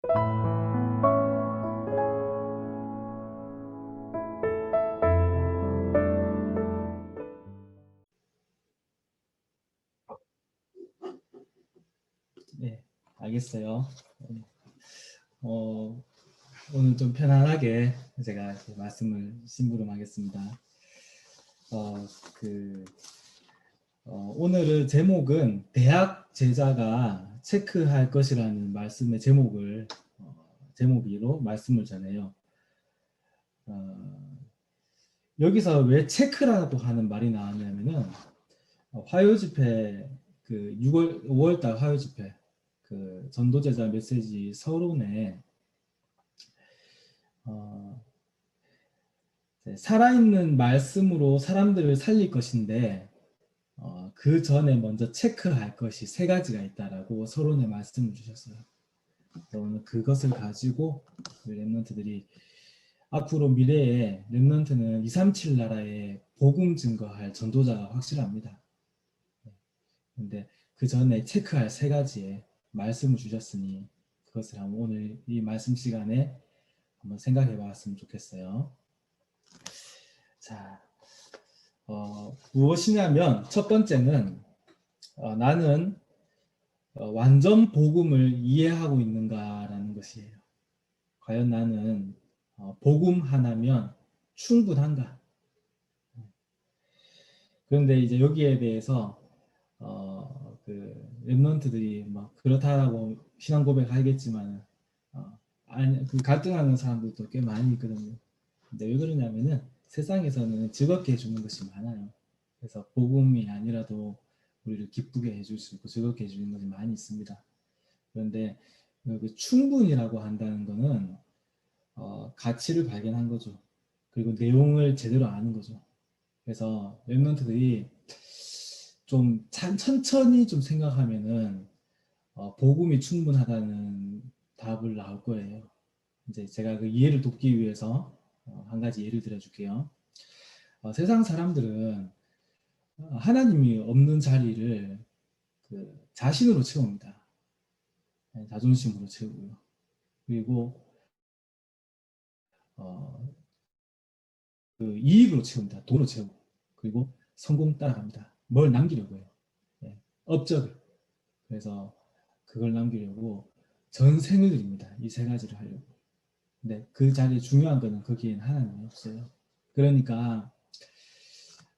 네, 알겠어요. 네. 오늘 좀 편안하게 제가 말씀을 심부름하겠습니다. 어, 그, 오늘의 제목은 대학 제자가 체크할 것이라는 말씀의 제목으로 말씀을 전해요. 여기서 왜 체크라고 하는 말이 나왔냐면은 화요 집회 그 5월달 화요 집회 그 전도제자 메시지 서론에 살아있는 말씀으로 사람들을 살릴 것인데 그 전에 먼저 체크할 것이 세 가지가 있다라고 서론에 말씀을 주셨어요. 오늘 그것을 가지고 렘넌트들이 앞으로 미래에 렘넌트는 237 나라에 복음 증거할 전도자가 확실합니다. 근데 그 전에 체크할 세 가지의 말씀을 주셨으니 그것을 한번 오늘 이 말씀 시간에 한번 생각해 봤으면 좋겠어요. 자, 무엇이냐면 첫 번째는 나는 완전 복음을 이해하고 있는가라는 것이에요. 과연 나는 복음 하나면 충분한가? 그런데 이제 여기에 대해서 렘넌트들이 막 그렇다라고 신앙 고백하겠지만 아니, 그 갈등하는 사람들도 꽤 많이 있거든요. 근데 왜 그러냐면은 세상에서는 즐겁게 해주는 것이 많아요. 그래서 복음이 아니라도 우리를 기쁘게 해줄 수 있고 즐겁게 해주는 것이 많이 있습니다. 그런데 그 충분이라고 한다는 거는 가치를 발견한 거죠. 그리고 내용을 제대로 아는 거죠. 그래서 랩런트들이 좀 천천히 좀 생각하면은 복음이 충분하다는 답을 나올 거예요. 이제 제가 그 이해를 돕기 위해서 한 가지 예를 들어줄게요. 세상 사람들은 하나님이 없는 자리를 그 자신으로 채웁니다. 자존심으로 채우고요. 그리고 그 이익으로 채웁니다. 돈으로 채우고 그리고 성공 따라갑니다. 뭘 남기려고 해요. 업적을. 그래서 그걸 남기려고 전생을 드립니다. 이 세 가지를 하려고. 근데 그 자리에 중요한 거는 거기에는 하나님이 없어요. 그러니까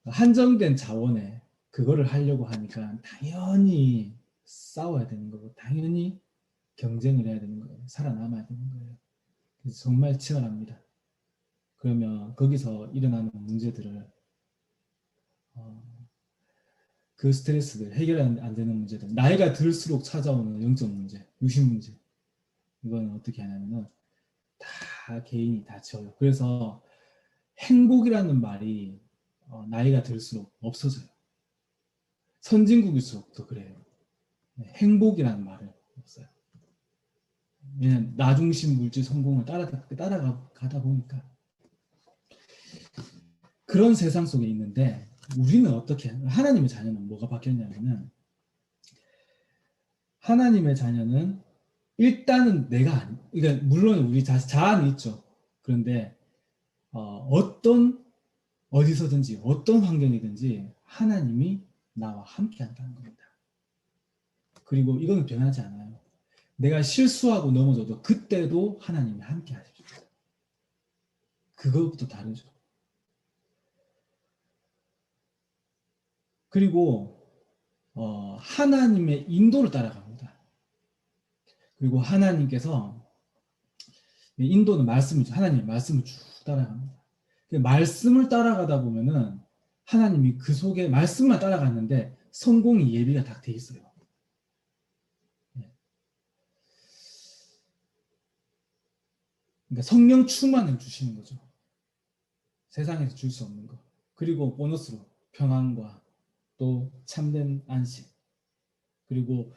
한정된 자원에 그거를 하려고 하니까 당연히 싸워야 되는 거고 당연히 경쟁을 해야 되는 거예요. 살아남아야 되는 거예요. 그래서 정말 치열합니다. 그러면 거기서 일어나는 문제들을 그 스트레스들 해결 안 되는 문제들 나이가 들수록 찾아오는 영적 문제, 유심 문제 이거는 어떻게 하냐면은 다 개인이 다 지어요. 그래서 행복이라는 말이 나이가 들수록 없어져요. 선진국일수록 더 그래요. 행복이라는 말을 없어요. 왜냐면 나중심 물질 성공을 따라가다 보니까 그런 세상 속에 있는데 우리는 어떻게 하나님의 자녀는 뭐가 바뀌었냐면은 하나님의 자녀는 일단은 내가 아니 그러니까 물론 우리 자아는 있죠. 그런데 어디서든지 어떤 환경이든지 하나님이 나와 함께 한다는 겁니다. 그리고 이거는 변하지 않아요. 내가 실수하고 넘어져도 그때도 하나님이 함께 하십니다. 그것부터 다르죠. 그리고 하나님의 인도를 따라갑니다. 그리고 하나님께서 인도는 하나님의 말씀을 쭉 따라갑니다. 말씀을 따라가다 보면은 하나님이 그 속에 말씀만 따라갔는데 성공이 예비가 다 돼 있어요. 그러니까 성령 충만을 주시는 거죠. 세상에서 줄 수 없는 거. 그리고 보너스로 평안과 또 참된 안식. 그리고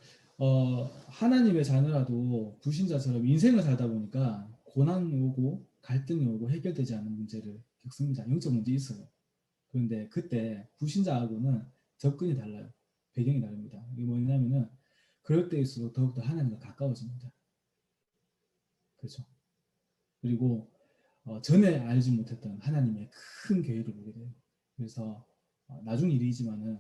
하나님의 자녀라도 불신자처럼 인생을 살다 보니까 고난이 오고 갈등이 오고 해결되지 않는 문제를 겪습니다. 영적 문제 있어요. 그런데 그때 불신자하고는 접근이 달라요. 배경이 다릅니다. 이게 뭐냐면은 그럴 때일수록 더욱더 하나님과 가까워집니다. 그렇죠. 그리고 전에 알지 못했던 하나님의 큰 계획을 보게 돼요. 그래서 나중 일이지만은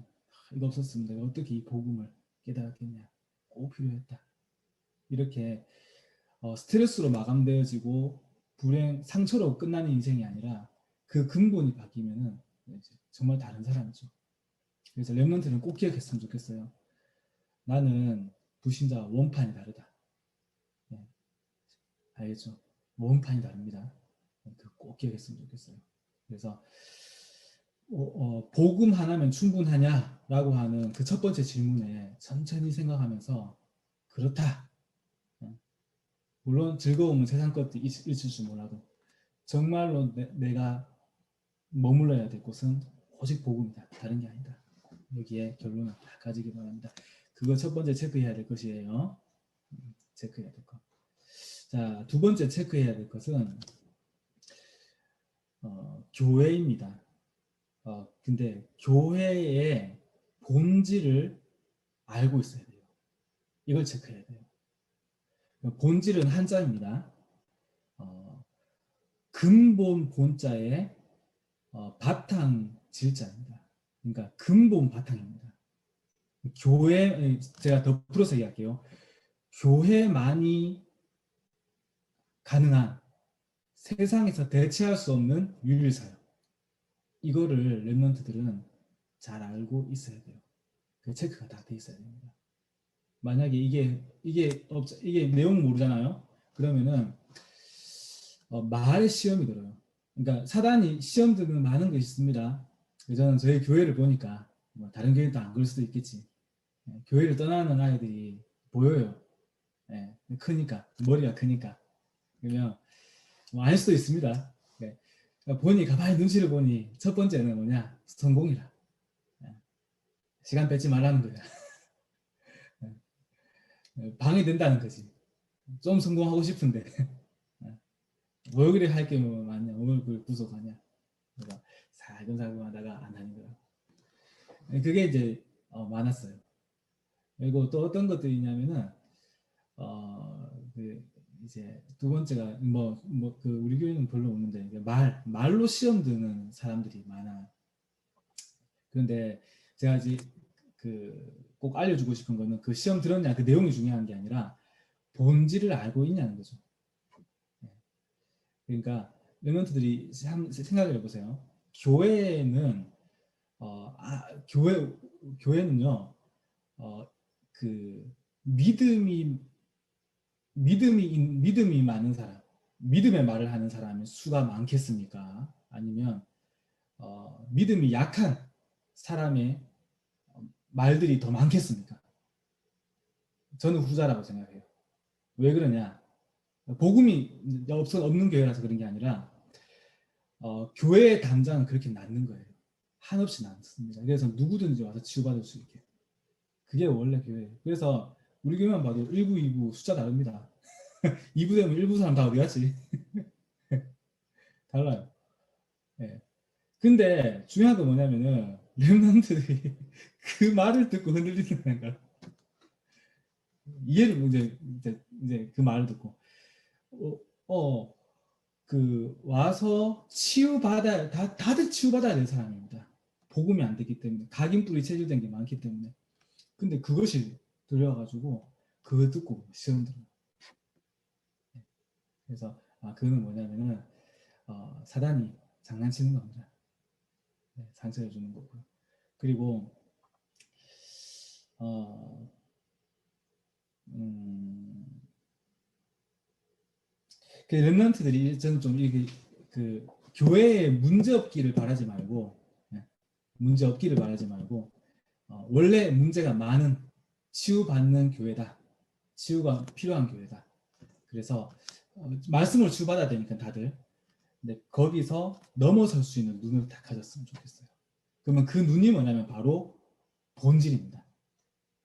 이거 없었으면 내가 어떻게 이 복음을 깨달았겠냐. 꼭 필요했다. 이렇게 스트레스로 마감되어지고 불행, 상처로 끝나는 인생이 아니라 그 근본이 바뀌면은 이제 정말 다른 사람이죠. 그래서 렘넌트는 꼭 기억했으면 좋겠어요. 나는 불신자와 원판이 다르다. 네, 알겠죠? 원판이 다릅니다. 꼭 기억했으면 좋겠어요. 그래서 복음 하나면 충분하냐라고 하는 그 첫 번째 질문에 천천히 생각하면서 그렇다. 물론 즐거움은 세상 것들이 있을 줄 몰라도 정말로 내가 머물러야 될 곳은 오직 복음이다. 다른 게 아니다. 여기에 결론을 다 가지기 바랍니다. 그거 첫 번째 체크해야 될 것이에요. 체크해야 될 것. 자, 두 번째 체크해야 될 것은 교회입니다. 근데 교회의 본질을 알고 있어야 돼요. 이걸 체크해야 돼요. 본질은 한자입니다. 근본 본자의 바탕 질자입니다. 그러니까 근본 바탕입니다. 교회, 제가 더 풀어서 얘기할게요. 교회만이 가능한 세상에서 대체할 수 없는 유일사역. 이거를 렘넌트들은 잘 알고 있어야 돼요. 그 체크가 다 돼 있어야 됩니다. 만약에 이게 내용 모르잖아요. 그러면은 말 시험이 들어요. 그러니까 사단이 시험 드는 많은 것이 있습니다. 저는 저희 교회를 보니까 뭐 다른 교회도 안 그럴 수도 있겠지. 교회를 떠나는 아이들이 보여요. 네, 크니까 머리가 크니까 그러면 뭐 아닐 수도 있습니다. 네. 보니 가만히 눈치를 보니 첫 번째는 뭐냐 성공이라. 네. 시간 뺏지 말라는 거야. 네. 방해된다는 거지. 좀 성공하고 싶은데 뭘 그래 할 게 뭐 많냐, 뭘 그래 구속하냐. 그래서 살금살금 하다가 안 하는 거야. 그게 이제 많았어요. 그리고 또 어떤 것들이 있냐면은 그 이제 두 번째가 그 우리 교회는 별로 없는데 말로 시험 드는 사람들이 많아. 그런데 제가 이제 그 꼭 알려주고 싶은 거는 그 시험 들었냐 그 내용이 중요한 게 아니라 본질을 알고 있냐는 거죠. 그러니까 렘넌트들이 생각을 해보세요. 교회는 교회는요 그 믿음이 많은 사람, 믿음의 말을 하는 사람의 수가 많겠습니까? 아니면 믿음이 약한 사람의 말들이 더 많겠습니까? 저는 후자라고 생각해요. 왜 그러냐? 복음이 없는 교회라서 그런 게 아니라 교회의 담장은 그렇게 낳는 거예요. 한없이 낳습니다. 그래서 누구든지 와서 치유받을 수 있게. 그게 원래 교회예요. 그래서 우리 교회만 봐도 1부, 2부 숫자 다릅니다. 2부 되면 1부 사람 다 어디 갔지? 달라요. 네. 근데 중요한 건 뭐냐면은 렘넌트들이 그 말을 듣고 흔들린다는 거야. 이해를 이제 그 말을 듣고 어, 어, 그 와서 치유받아야 다들 치유받아야 되는 사람입니다. 복음이 안 되기 때문에 각인뿌리 체질된 게 많기 때문에. 근데 그것이 들려가지고 그거 듣고 시험 들어요. 그래서 그거는 뭐냐면은 사단이 장난치는 겁니다. 네, 상처를 주는 거고요. 그리고 그 렘넌트들이 저는 좀 이게 그 교회에 문제 없기를 바라지 말고 문제 없기를 바라지 말고 원래 문제가 많은 치유받는 교회다. 치유가 필요한 교회다. 그래서 말씀을 치유받아야 되니까 다들 근데 거기서 넘어설 수 있는 눈을 딱 가졌으면 좋겠어요. 그러면 그 눈이 뭐냐면 바로 본질입니다.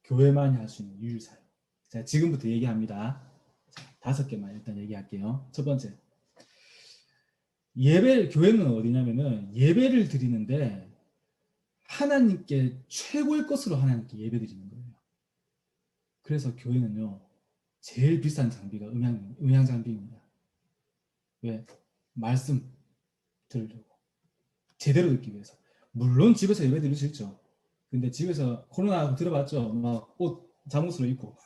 교회만이 할 수 있는 유일사역. 자, 지금부터 얘기합니다. 자, 5개만 일단 얘기할게요. 첫 번째, 교회는 어디냐면은 예배를 드리는데 하나님께 최고의 것으로 하나님께 예배 드리는 거예요. 그래서 교회는요 제일 비싼 장비가 음향 장비입니다. 왜? 말씀 들으려고. 제대로 듣기 위해서. 물론 집에서 예배 드릴 수 있죠. 근데 집에서 코로나 들어봤죠? 막 옷 잠옷으로 입고.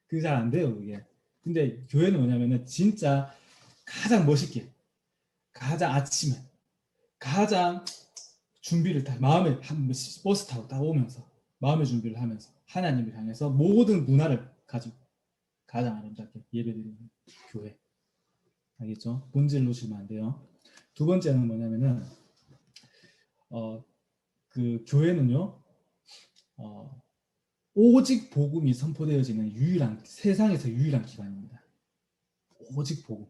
그게 잘 안 돼요, 그게. 근데 교회는 뭐냐면은 진짜 가장 멋있게, 가장 아침에, 가장 준비를 다 마음에 버스 타고 딱 오면서 마음의 준비를 하면서 하나님을 향해서 모든 문화를 가지고 가장 아름답게 예배드리는 교회. 알겠죠? 본질 놓치면 안 돼요. 두 번째는 뭐냐면은 그 교회는요 어, 오직 복음이 선포되어지는 유일한 세상에서 유일한 기관입니다. 오직 복음.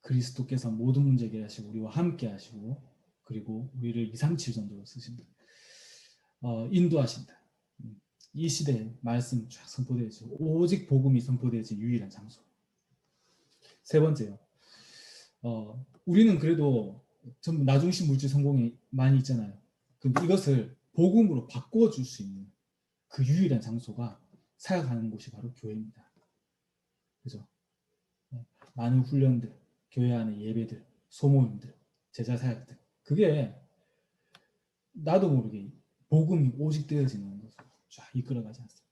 그리스도께서 모든 문제 해결하시고 우리와 함께 하시고 그리고 우리를 237 정도로 쓰십니다. 인도하신다. 이 시대에 말씀 쫙 선포되어지고 오직 복음이 선포되어진 유일한 장소. 세 번째요. 우리는 그래도 전부 나중심 물질 성공이 많이 있잖아요. 근데 이것을 복음으로 바꿔줄 수 있는 그 유일한 장소가 사역하는 곳이 바로 교회입니다. 그죠? 많은 훈련들, 교회 안의 예배들, 소모임들, 제자 사역들. 그게 나도 모르게 복음이 오직 되어지는 것으로 쫙 이끌어가지 않습니까?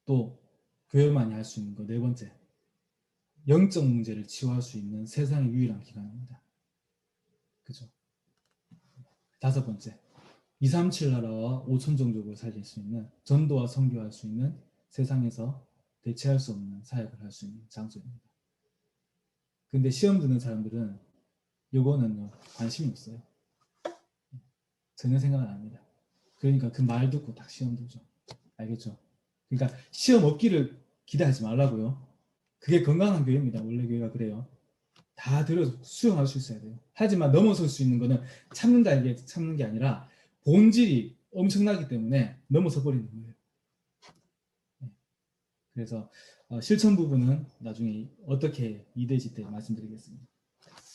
또 교회만이 할 수 있는 거 네 번째. 영적 문제를 치유할 수 있는 세상의 유일한 기관입니다. 그죠? 다섯 번째. 237 나라와 5천 종족을 살릴 수 있는 전도와 선교할 수 있는 세상에서 대체할 수 없는 사역을 할 수 있는 장소입니다. 근데 시험 드는 사람들은 이거는요 관심이 없어요. 전혀 생각 안 합니다. 그러니까 그 말 듣고 딱 시험 들죠. 알겠죠? 그러니까 시험 없기를 기대하지 말라고요. 그게 건강한 교회입니다. 원래 교회가 그래요. 다 들어서 수용할 수 있어야 돼요. 하지만 넘어설 수 있는 거는 참는다 이게 참는 게 아니라 본질이 엄청나기 때문에 넘어서 버리는 거예요. 그래서 실천 부분은 나중에 어떻게 이대지 때 말씀드리겠습니다.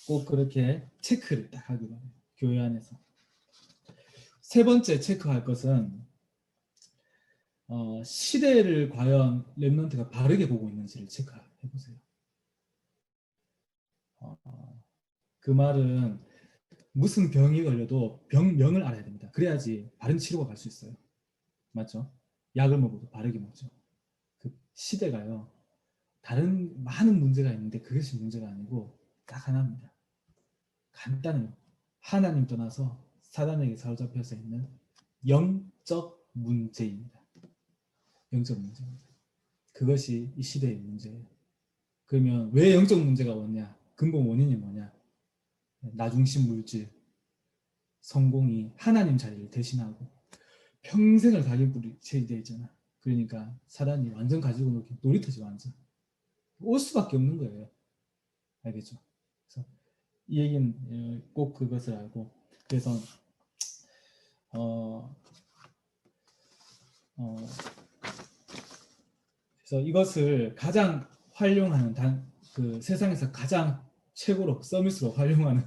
꼭 그렇게 체크를 딱 하기 바라요. 교회 안에서. 세 번째 체크할 것은 시대를 과연 랩런트가 바르게 보고 있는지를 체크해 보세요. 그 말은 무슨 병이 걸려도 병명을 알아야 됩니다. 그래야지 바른 치료가 갈 수 있어요. 맞죠? 약을 먹어도 바르게 먹죠. 그 시대가요. 다른 많은 문제가 있는데 그것이 문제가 아니고 딱 하나입니다. 간단해요. 하나님 떠나서 사단에게 사로잡혀서 있는 영적 문제입니다. 영적 문제입니다. 그것이 이 시대의 문제예요. 그러면 왜 영적 문제가 왔냐? 근본 원인이 뭐냐? 나중심 물질, 성공이 하나님 자리를 대신하고 평생을 가게 되어 있잖아. 그러니까 사단이 완전 가지고 놀기 놀이터지 완전. 올 수밖에 없는 거예요. 알겠죠? 그래서 이 얘기는 꼭 그것을 알고 그래서 어, 어, 그래서 이것을 가장 활용하는 그 세상에서 가장 최고로 서밋으로 활용하는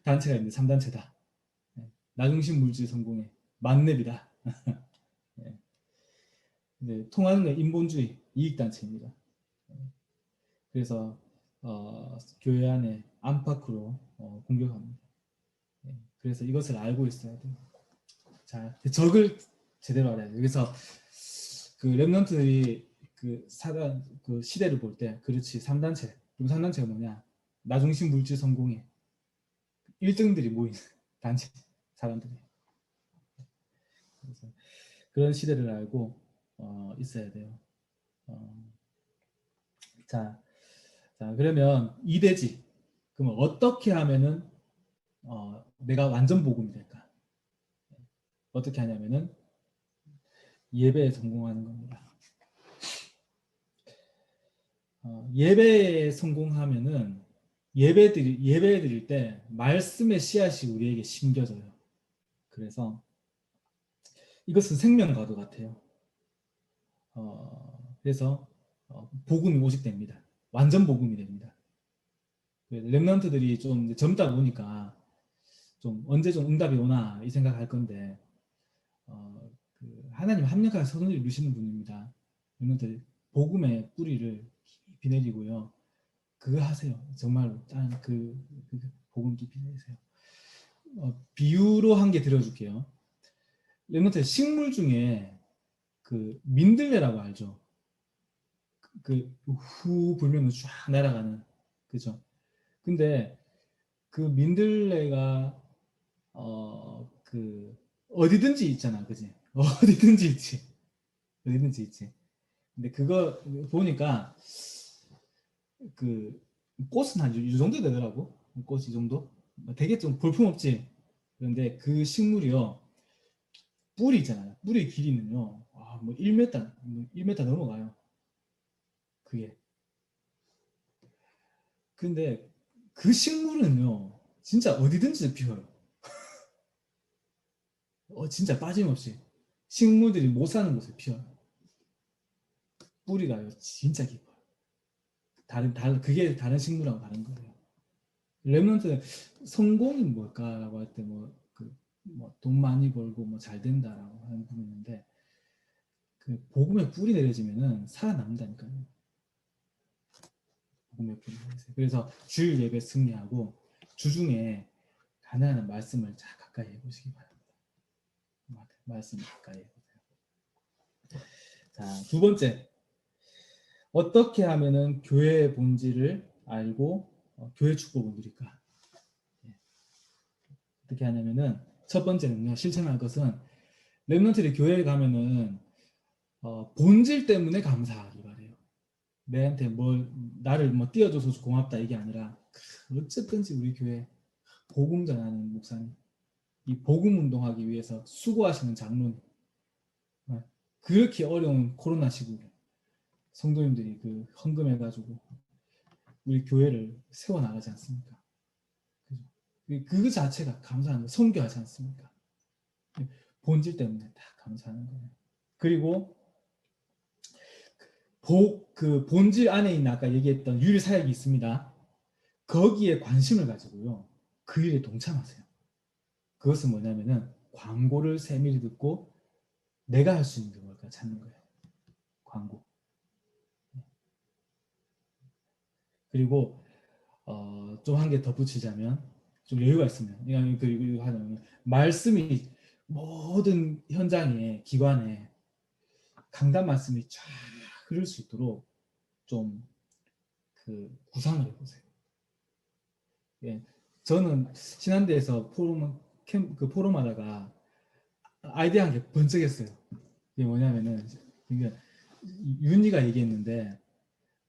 단체가 있는데 3단체다. 나중심 물질 성공의 만렙이다. 네, 통하는 건 인본주의 이익단체입니다. 그래서 교회 안에 안팎으로 공격합니다. 그래서 이것을 알고 있어야 돼요. 자, 적을 제대로 알아야 돼요. 그래서 그 랩런트들이 그 사단 그 시대를 볼 때 그렇지 3단체 그리고 3단체가 뭐냐 나중심 물질 성공의 1등들이 모인 단체 사람들이 그래서 그런 시대를 알고 있어야 돼요. 자, 그러면 이대지 그러면 어떻게 하면은 내가 완전 복음이 될까? 어떻게 하냐면은 예배에 성공하는 겁니다. 예배에 성공하면은 예배 드릴 때 말씀의 씨앗이 우리에게 심겨져요. 그래서 이것은 생명과도 같아요. 그래서 복음이 오직됩니다. 완전 복음이 됩니다. 렘넌트들이 좀 젊다 보니까 좀 언제 좀 응답이 오나 이 생각할 건데 하나님 합력하게 선을 이루시는 분입니다. 렘넌트 복음의 뿌리를 깊이 비 내리고요. 그거 하세요. 정말로 그 복음 깊이 내세요. 비유로 한 개 들어줄게요. 랩런트 식물 중에 그 민들레라고 알죠? 그 후 불면 쫙 날아가는, 그죠? 근데 그 민들레가 그 어디든지 있잖아, 그지? 어디든지 있지, 어디든지 있지. 근데 그거 보니까 그 꽃은 한 이 정도 되더라고. 꽃 이 정도. 되게 좀 볼품 없지. 그런데 그 식물이요, 뿌리 있잖아요. 뿌리 길이는요, 뭐 1m, 1m 넘어가요. 그게. 근데 그 식물은요, 진짜 어디든지 피어요. 진짜 빠짐없이. 식물들이 못 사는 곳에 피어요. 뿌리가요, 진짜 깊어요. 그게 다른 식물하고 다른 거예요. 랩런트 성공이 뭘까라고 할 때 돈 많이 벌고 뭐 잘 된다라고 하는 부분인데, 그 복음의 뿌리 내려지면은 살아남는다니까요. 복음의 뿌리 내려지면. 그래서 주일 예배 승리하고 주중에 가난한 말씀을 자 가까이 해보시기 바랍니다. 말씀 가까이 해보세요. 자, 두 번째, 어떻게 하면은 교회의 본질을 알고 교회 축복을 누릴까? 예. 어떻게 하냐면은 첫 번째는요, 실천할 것은 랩런트들이 교회에 가면은 본질 때문에 감사하기 바래요. 내한테 나를 띄워줘서 고맙다 이게 아니라, 어쨌든지 우리 교회 복음 전하는 목사님, 이 복음 운동하기 위해서 수고하시는 장로님, 그렇게 어려운 코로나 시국에 성도님들이 그 헌금해가지고 우리 교회를 세워나가지 않습니까? 그죠? 그 자체가 감사한 거, 선교하지 않습니까? 본질 때문에 다 감사하는 거예요. 그리고 그 본질 안에 있는 아까 얘기했던 유일 사역이 있습니다. 거기에 관심을 가지고요, 그 일에 동참하세요. 그것은 뭐냐면은 광고를 세밀히 듣고 내가 할 수 있는 게 뭘까 찾는 거예요. 광고. 그리고 좀 한 개 덧붙이자면, 좀 여유가 있으면, 이거 하자면, 말씀이 모든 현장에, 기관에 강단 말씀이 쫙 흐를 수 있도록 좀 그 구상을 해보세요. 예, 저는 신한대에서 그 포럼 하다가 아이디어 한 개 번쩍했어요. 이게 뭐냐면은, 그러니까 윤희가 얘기했는데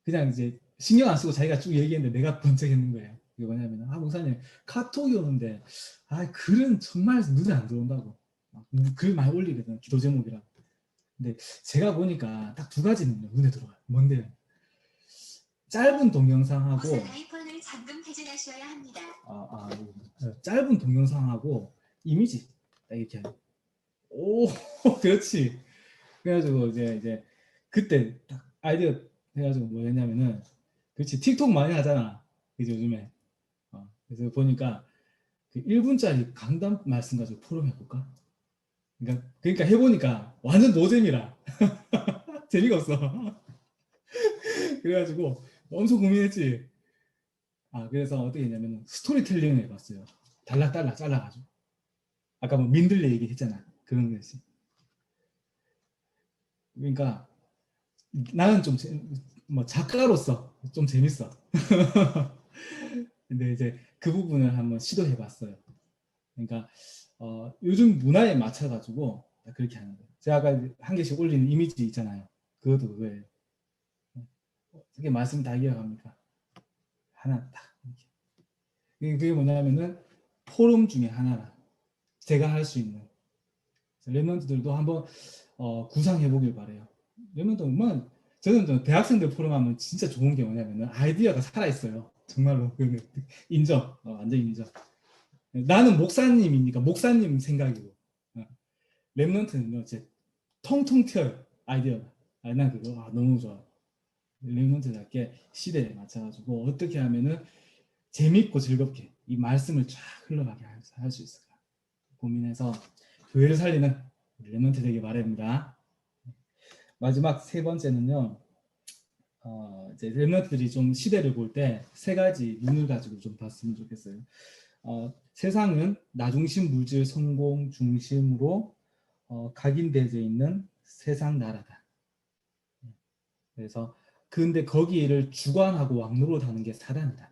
그냥 이제 신경 안 쓰고 자기가 쭉 얘기했는데 내가 번쩍했는 거예요. 이게 뭐냐면, 목사님 카톡이 오는데 글은 정말 눈에 안 들어온다고. 글 많이 올리거든, 기도 제목이라. 근데 제가 보니까 딱 두 가지는 눈에 들어와요. 뭔데요? 짧은 동영상하고 아이폰을 잠금 회전하셔야 합니다. 짧은 동영상하고 이미지 딱 이렇게 하는. 오 그렇지. 그래가지고 이제 그때 딱 아이디어 해가지고 뭐 했냐면은, 그렇지, 틱톡 많이 하잖아 그지 요즘에. 그래서 보니까 그 1분짜리 강단 말씀 가지고 포럼 해볼까. 그러니까 해보니까 완전 노잼이라 재미가 없어. 그래가지고 엄청 고민했지. 그래서 어떻게 했냐면 스토리텔링을 해봤어요. 달락달락 잘라가지고. 아까 뭐 민들레 얘기했잖아, 그런 거지. 그러니까 나는 좀 작가로서 좀 재밌어. 근데 이제 그 부분을 한번 시도해봤어요. 그러니까 요즘 문화에 맞춰가지고 그렇게 하는 거예요. 제가 아까 한 개씩 올리는 이미지 있잖아요. 그것도 그거예요. 어떻게 말씀 다 이어갑니까? 하나 딱 이렇게. 그게 뭐냐면은 포럼 중에 하나라. 제가 할 수 있는. 랩런트들도 한번 구상해 보길 바래요. 랩런트 저는 대학생들 포럼 하면 진짜 좋은 게 뭐냐면은 아이디어가 살아 있어요. 정말로. 인정. 완전 인정. 나는 목사님이니까 목사님 생각이고, 랩런트는요, 이제 통통 튀어요, 아이디어가. 난 그거 너무 좋아. 랩런트답게 시대에 맞춰가지고 어떻게 하면은 재밌고 즐겁게 이 말씀을 쫙 흘러가게 할 수 있을까 고민해서 교회를 살리는 랩런트 되길 바랍니다. 마지막 세 번째는요, 이제 랩런트들이 좀 시대를 볼 때 세 가지 눈을 가지고 좀 봤으면 좋겠어요. 세상은 나 중심 물질 성공 중심으로 각인되어 있는 세상 나라다. 그래서 근데 거기를 주관하고 왕노릇하는 게 사단이다.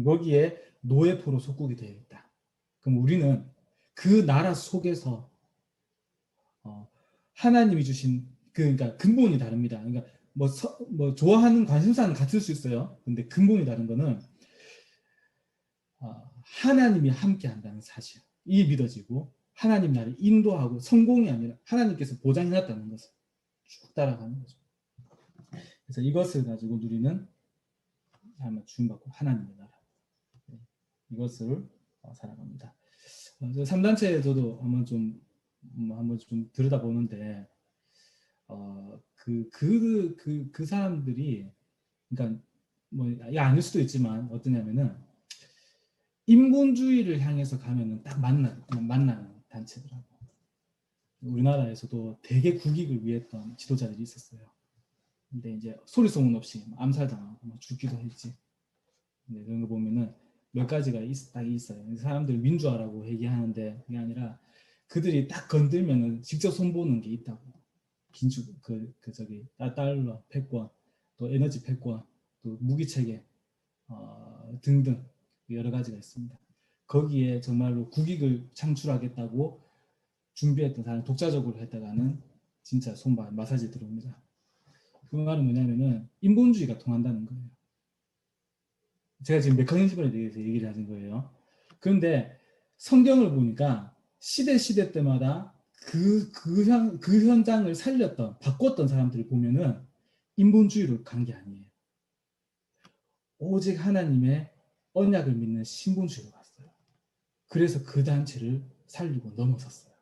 거기에 노예포로 속국이 되어 있다. 그럼 우리는 그 나라 속에서 하나님이 주신 그러니까 근본이 다릅니다. 그러니까 뭐 좋아하는 관심사는 같을 수 있어요. 근데 근본이 다른 거는 하나님이 함께 한다는 사실. 이 믿어지고 하나님 나를 인도하고 성공이 아니라 하나님께서 보장해놨다는 것을 쭉 따라가는 거죠. 그래서 이것을 가지고 누리는 삶을 주님받고 하나님의 나라. 이것을 살아갑니다. 3단체에서도 한번 좀 들여다보는데 그 사람들이 그러니까 뭐 아닐 수도 있지만 어떠냐면은 인본주의를 향해서 가면은 딱 만나는 단체더라고. 우리나라에서도 되게 국익을 위했던 지도자들이 있었어요. 근데 이제 소리 소문 없이 암살당하고 죽기도 했지. 근데 그런 거 보면은 몇 가지가 딱 있어요. 사람들 민주화라고 얘기하는데 그게 아니라 그들이 딱 건들면은 직접 손보는 게 있다고. 긴축 달러 패권, 또 에너지 패권, 또 무기 체계 등등 여러 가지가 있습니다. 거기에 정말로 국익을 창출하겠다고 준비했던 사람 독자적으로 했다가는 진짜 손발 마사지 들어옵니다. 그 말은 뭐냐면은 인본주의가 통한다는 거예요. 제가 지금 메커니즘에 대해서 얘기를 하는 거예요. 그런데 성경을 보니까 시대 때마다 그 현장을 바꿨던 사람들을 보면은 인본주의로 간 게 아니에요. 오직 하나님의 언약을 믿는 신본주의로 갔어요. 그래서 그 단체를 살리고 넘어섰어요.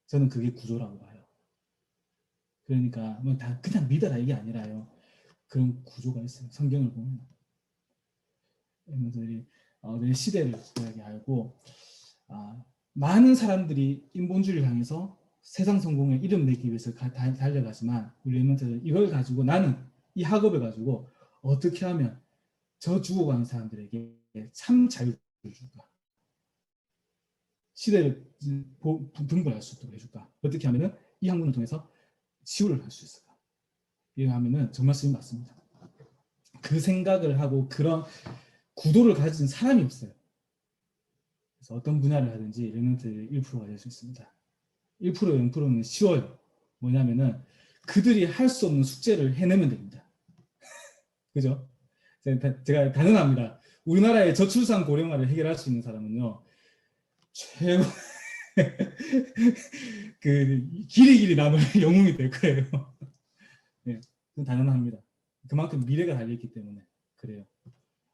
저는 그게 구조라고 봐요. 그러니까 뭐 다 그냥 믿어라 이게 아니라요. 그런 구조가 있어요. 성경을 보면. 여러분들이 내 시대를 이야기하고 많은 사람들이 인본주의를 향해서 세상 성공에 이름 내기 위해서 달려가지만 우리 랩런트들은 이걸 가지고 나는 이 학업을 가지고 어떻게 하면 저 죽어가는 사람들에게 참 자유를 줄까? 시대를 분별할 수 있도록 해줄까? 어떻게 하면 이 학문을 통해서 치유를 할 수 있을까? 이거 하면은 정말 쓰임 맞습니다. 그 생각을 하고 그런 구도를 가진 사람이 없어요. 그래서 어떤 분야를 하든지 랩런트 1%가 될 수 있습니다. 1% 0%는 쉬워요. 뭐냐면은 그들이 할 수 없는 숙제를 해내면 됩니다. 그죠? 제가 단언합니다. 우리나라의 저출산 고령화를 해결할 수 있는 사람은요. 최고 그 길이 남을 영웅이 될 거예요. 네, 그건 단언합니다. 그만큼 미래가 달려있기 때문에 그래요.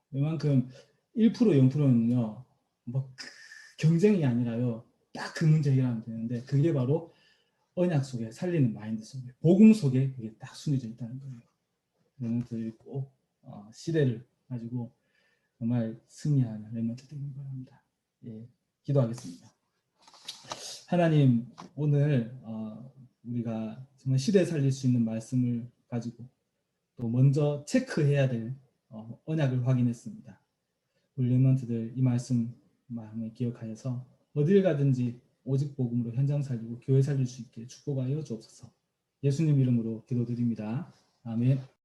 그만큼 1% 0%는요. 뭐 경쟁이 아니라요. 딱 그 문제 해결하면 되는데 그게 바로 언약 속에 살리는 마인드 속에 복음 속에 그게 딱 숨겨져 있다는 거예요. 랩런트들이 꼭 시대를 가지고 정말 승리하는 랩런트 되는 바랍니다. 예, 기도하겠습니다. 하나님 오늘 우리가 정말 시대에 살릴 수 있는 말씀을 가지고 또 먼저 체크해야 될 언약을 확인했습니다. 우리 랩런트들 이 말씀 마음에 기억하여서 어딜 가든지 오직 복음으로 현장 살리고 교회 살릴 수 있게 축복하여 주옵소서. 예수님 이름으로 기도드립니다. 아멘.